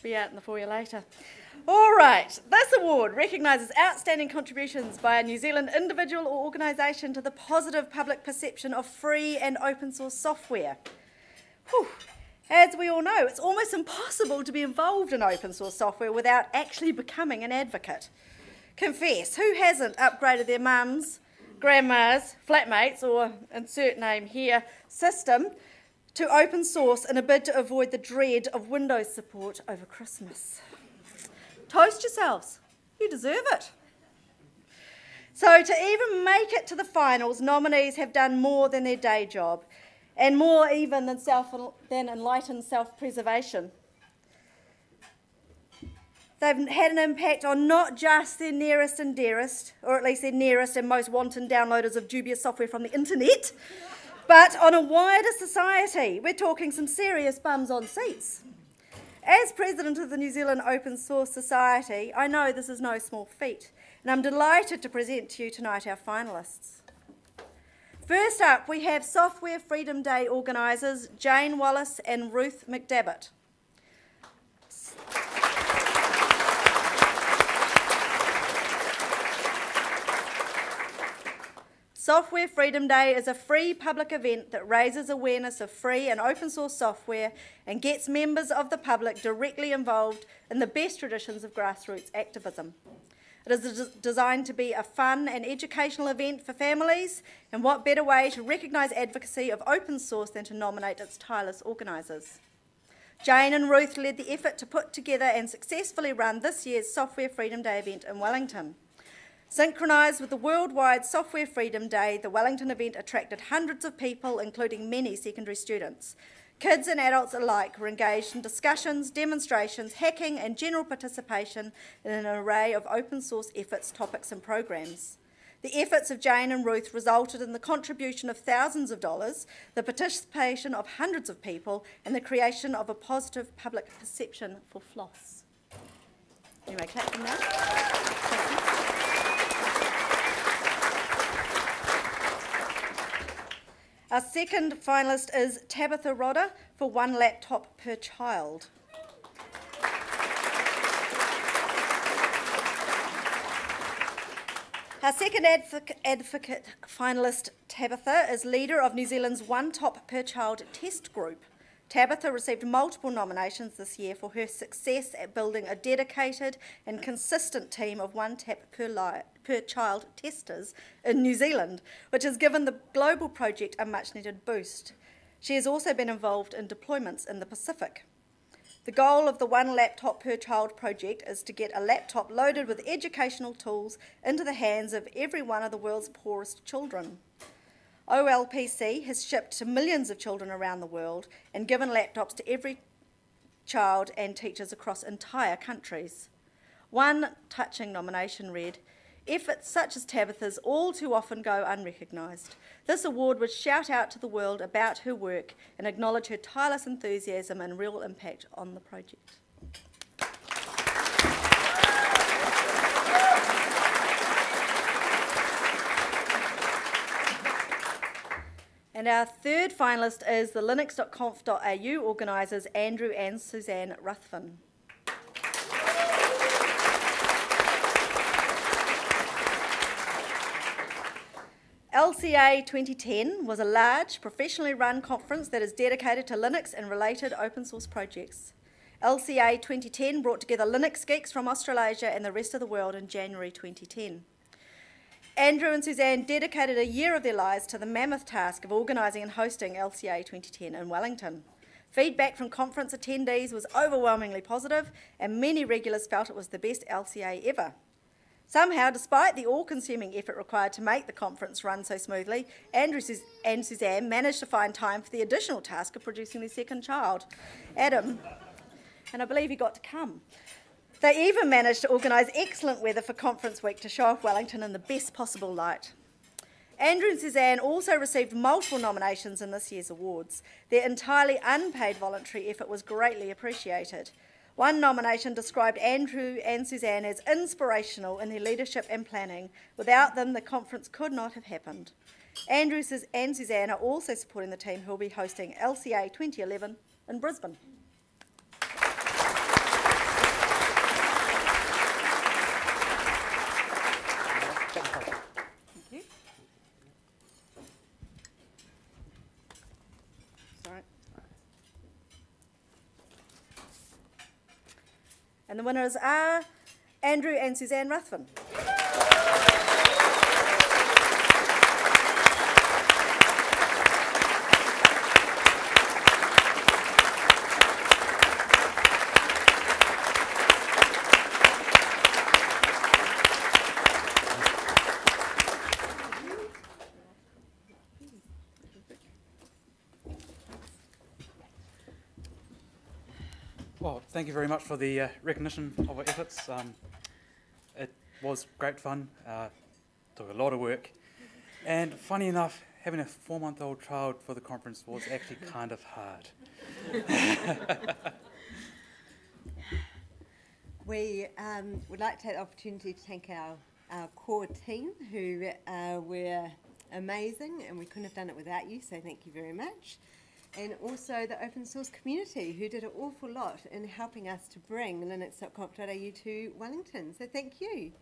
Be out in the foyer later. All right, this award recognises outstanding contributions by a New Zealand individual or organisation to the positive public perception of free and open source software. Whew. As we all know, it's almost impossible to be involved in open source software without actually becoming an advocate. Confess, who hasn't upgraded their mums, grandmas, flatmates, or insert name here, system to open source in a bid to avoid the dread of Windows support over Christmas? Toast yourselves. You deserve it. So to even make it to the finals, nominees have done more than their day job, and more even than enlightened self-preservation. They've had an impact on not just their nearest and dearest, or at least their nearest and most wanton downloaders of dubious software from the internet, but on a wider society. We're talking some serious bums on seats. As president of the New Zealand Open Source Society, I know this is no small feat, and I'm delighted to present to you tonight our finalists. First up, we have Software Freedom Day organisers Jane Wallace and Ruth McDavitt. Software Freedom Day is a free public event that raises awareness of free and open source software and gets members of the public directly involved in the best traditions of grassroots activism. It is designed to be a fun and educational event for families, and what better way to recognise advocacy of open source than to nominate its tireless organisers. Jane and Ruth led the effort to put together and successfully run this year's Software Freedom Day event in Wellington. Synchronised with the worldwide Software Freedom Day, the Wellington event attracted hundreds of people, including many secondary students. Kids and adults alike were engaged in discussions, demonstrations, hacking and general participation in an array of open source efforts, topics and programs. The efforts of Jane and Ruth resulted in the contribution of thousands of dollars, the participation of hundreds of people, and the creation of a positive public perception for floss. You may clap them now. Thank you. Our second finalist is Tabitha Rodder for 1 laptop per child. Our second advocate finalist, Tabitha, is leader of New Zealand's One Top Per Child test group. Tabitha received multiple nominations this year for her success at building a dedicated and consistent team of One Tap per Child testers in New Zealand, which has given the global project a much-needed boost. She has also been involved in deployments in the Pacific. The goal of the One Laptop Per Child project is to get a laptop loaded with educational tools into the hands of every one of the world's poorest children. OLPC has shipped to millions of children around the world and given laptops to every child and teachers across entire countries. One touching nomination read, "Efforts such as Tabitha's all too often go unrecognised. This award would shout out to the world about her work and acknowledge her tireless enthusiasm and real impact on the project." And our third finalist is the Linux.conf.au organisers Andrew and Susanne Ruthven. LCA 2010 was a large, professionally run conference that is dedicated to Linux and related open source projects. LCA 2010 brought together Linux geeks from Australasia and the rest of the world in January 2010. Andrew and Susanne dedicated a year of their lives to the mammoth task of organising and hosting LCA 2010 in Wellington. Feedback from conference attendees was overwhelmingly positive, and many regulars felt it was the best LCA ever. Somehow, despite the all-consuming effort required to make the conference run so smoothly, Andrew and Susanne managed to find time for the additional task of producing their second child, Adam, and I believe he got to come. They even managed to organise excellent weather for conference week to show off Wellington in the best possible light. Andrew and Susanne also received multiple nominations in this year's awards. Their entirely unpaid voluntary effort was greatly appreciated. One nomination described Andrew and Susanne as inspirational in their leadership and planning. Without them, the conference could not have happened. Andrew and Susanne are also supporting the team who will be hosting LCA 2011 in Brisbane. And the winners are Andrew and Susanne Ruthven. Well, thank you very much for the recognition of our efforts. It was great fun, took a lot of work, and funny enough, having a 4-month-old child for the conference was actually kind of hard. We would like to take the opportunity to thank our core team who were amazing, and we couldn't have done it without you, so thank you very much. And also the open source community who did an awful lot in helping us to bring Linux.conf.au to Wellington. So thank you.